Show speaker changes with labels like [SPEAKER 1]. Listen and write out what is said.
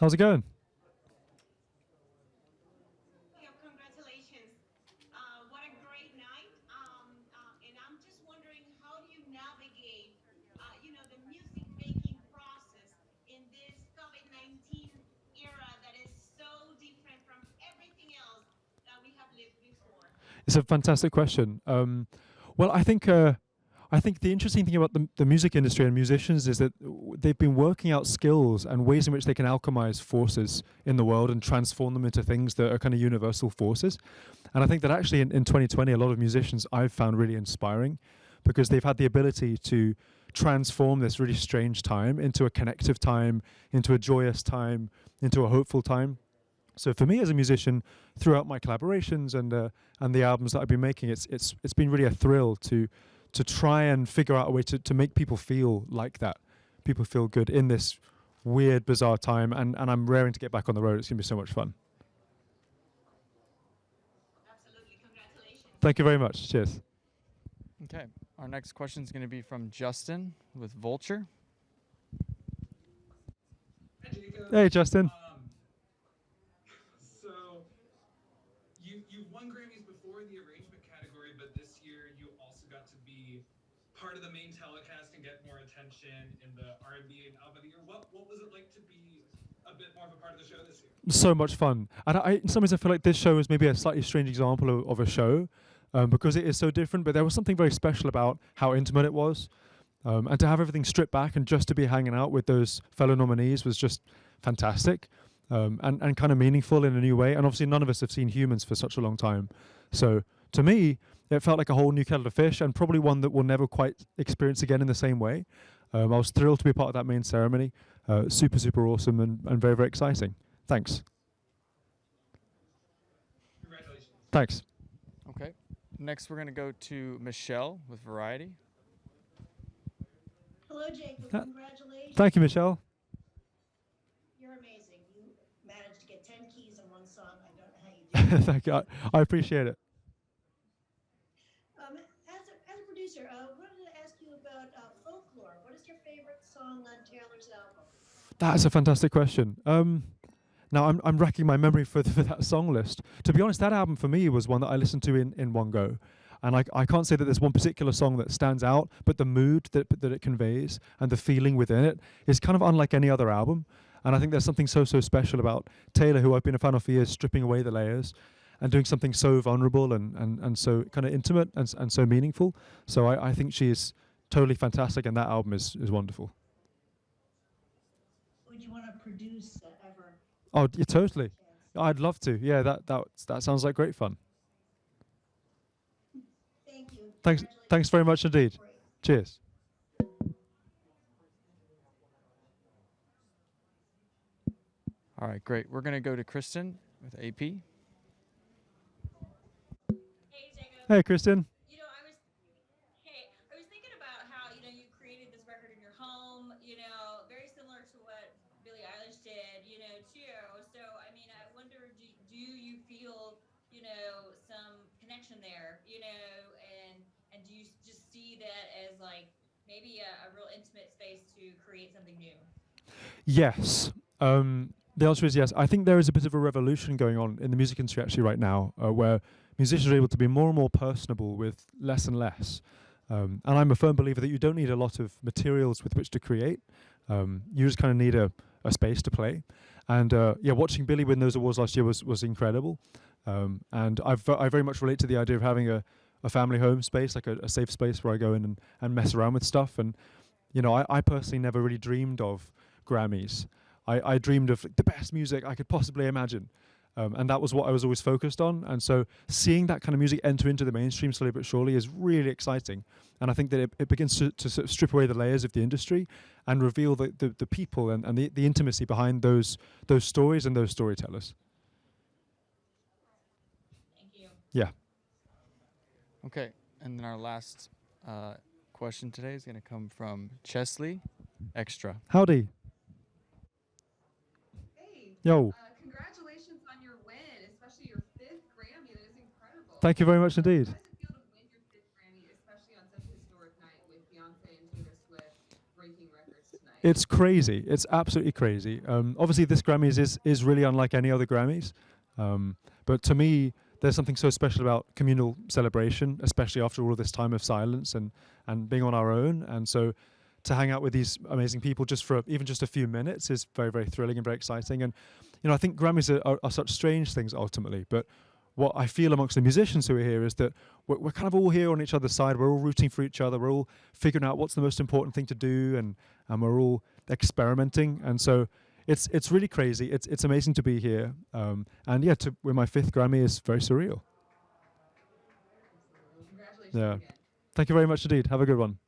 [SPEAKER 1] How's it going?
[SPEAKER 2] Yeah, congratulations. What a great night. And I'm just wondering, how do you navigate, the music making process in this COVID-19 era that is so different from everything else that we have lived before?
[SPEAKER 1] It's a fantastic question. Well, I think the interesting thing about the music industry and musicians is that they've been working out skills and ways in which they can alchemize forces in the world and transform them into things that are kind of universal forces. And I think that actually in 2020, a lot of musicians I've found really inspiring because they've had the ability to transform this really strange time into a connective time, into a joyous time, into a hopeful time. So for me as a musician, throughout my collaborations and the albums that I've been making, it's been really a thrill to try and figure out a way to make people feel like that, people feel good in this weird, bizarre time. And I'm raring to get back on the road. It's gonna be so much fun.
[SPEAKER 2] Absolutely. Congratulations.
[SPEAKER 1] Thank you very much. Cheers.
[SPEAKER 3] Okay. Our next question is going to be from Justin with Vulture.
[SPEAKER 4] Hi, Jacob.
[SPEAKER 1] Hey, Justin.
[SPEAKER 4] So you've won Grammys before in the arrangement category, but this year you also got to be part of the main telecast and get more attention in the R&B and album of the year. What was it like to be a bit more of a part of the show this year?
[SPEAKER 1] So much fun. And in some ways, I feel like this show is maybe a slightly strange example of a show because it is so different. But there was something very special about how intimate it was. And to have everything stripped back and just to be hanging out with those fellow nominees was just fantastic and kind of meaningful in a new way. And obviously, none of us have seen humans for such a long time. So to me, it felt like a whole new kettle of fish and probably one that we'll never quite experience again in the same way. I was thrilled to be part of that main ceremony. Super, super awesome and very, very exciting. Thanks.
[SPEAKER 4] Congratulations.
[SPEAKER 1] Thanks.
[SPEAKER 3] Okay. Next, we're going to go to Michelle with Variety.
[SPEAKER 5] Hello, Jacob.
[SPEAKER 1] Th-
[SPEAKER 5] Congratulations.
[SPEAKER 1] Thank you, Michelle.
[SPEAKER 5] You're amazing. You managed to get 10 keys in one song. I don't know how you do it.
[SPEAKER 1] Thank you. I appreciate it.
[SPEAKER 5] As a producer, I wanted to ask you about folklore. What is your favorite song on Taylor's album?
[SPEAKER 1] That's a fantastic question. Now I'm racking my memory for that song list. To be honest, that album for me was one that I listened to in one go. And I can't say that there's one particular song that stands out, but the mood that it conveys and the feeling within it is kind of unlike any other album. And I think there's something so special about Taylor, who I've been a fan of for years, stripping away the layers and doing something so vulnerable and so kind of intimate and so meaningful. So I think she is totally fantastic, and that album is wonderful.
[SPEAKER 5] Would you want to produce ever?
[SPEAKER 1] Oh, yeah, totally.
[SPEAKER 5] Chance?
[SPEAKER 1] I'd love to. Yeah, that sounds like great fun.
[SPEAKER 5] Thank you.
[SPEAKER 1] Thanks very much indeed.
[SPEAKER 5] Great.
[SPEAKER 1] Cheers.
[SPEAKER 3] All right, great. We're going to go to Kristen with AP.
[SPEAKER 6] Hey, Jacob.
[SPEAKER 1] Hey, Kristen.
[SPEAKER 6] I was thinking about how, you created this record in your home, very similar to what Billie Eilish did, too. So, I mean, I wonder, do you feel, some connection there, and do you just see that as like maybe a real intimate space to create something new?
[SPEAKER 1] Yes. The answer is yes. I think there is a bit of a revolution going on in the music industry actually right now, where musicians are able to be more and more personable with less and less. And I'm a firm believer that you don't need a lot of materials with which to create. You just kind of need a space to play. And yeah, watching Billy win those awards last year was incredible. And I very much relate to the idea of having a family home space, like a safe space where I go in and mess around with stuff. And I personally never really dreamed of Grammys. I dreamed of the best music I could possibly imagine. And that was what I was always focused on. And so seeing that kind of music enter into the mainstream slowly but surely is really exciting. And I think that it begins to sort of strip away the layers of the industry and reveal the people and the intimacy behind those stories and those storytellers.
[SPEAKER 6] Thank you.
[SPEAKER 1] Yeah.
[SPEAKER 3] Okay, and then our last question today is going to come from Chesley, Extra.
[SPEAKER 1] Howdy.
[SPEAKER 7] Hey,
[SPEAKER 1] Yo.
[SPEAKER 7] congratulations on your win, especially your fifth Grammy. That is incredible.
[SPEAKER 1] Thank you very much indeed.
[SPEAKER 7] How does it feel to win your fifth Grammy, especially on such a historic night with Beyonce and Taylor Swift breaking records tonight?
[SPEAKER 1] It's crazy. It's absolutely crazy. Obviously, this Grammys is really unlike any other Grammys. But to me, there's something so special about communal celebration, especially after all of this time of silence and being on our own. And so to hang out with these amazing people just for even just a few minutes is very, very thrilling and very exciting. And, I think Grammys are such strange things ultimately. But what I feel amongst the musicians who are here is that we're kind of all here on each other's side. We're all rooting for each other. We're all figuring out what's the most important thing to do, and we're all experimenting. And so it's really crazy. It's amazing to be here. And yeah, to win my 5th Grammy is very surreal.
[SPEAKER 7] Congratulations
[SPEAKER 1] Yeah.
[SPEAKER 7] again.
[SPEAKER 1] Thank you very much indeed. Have a good one.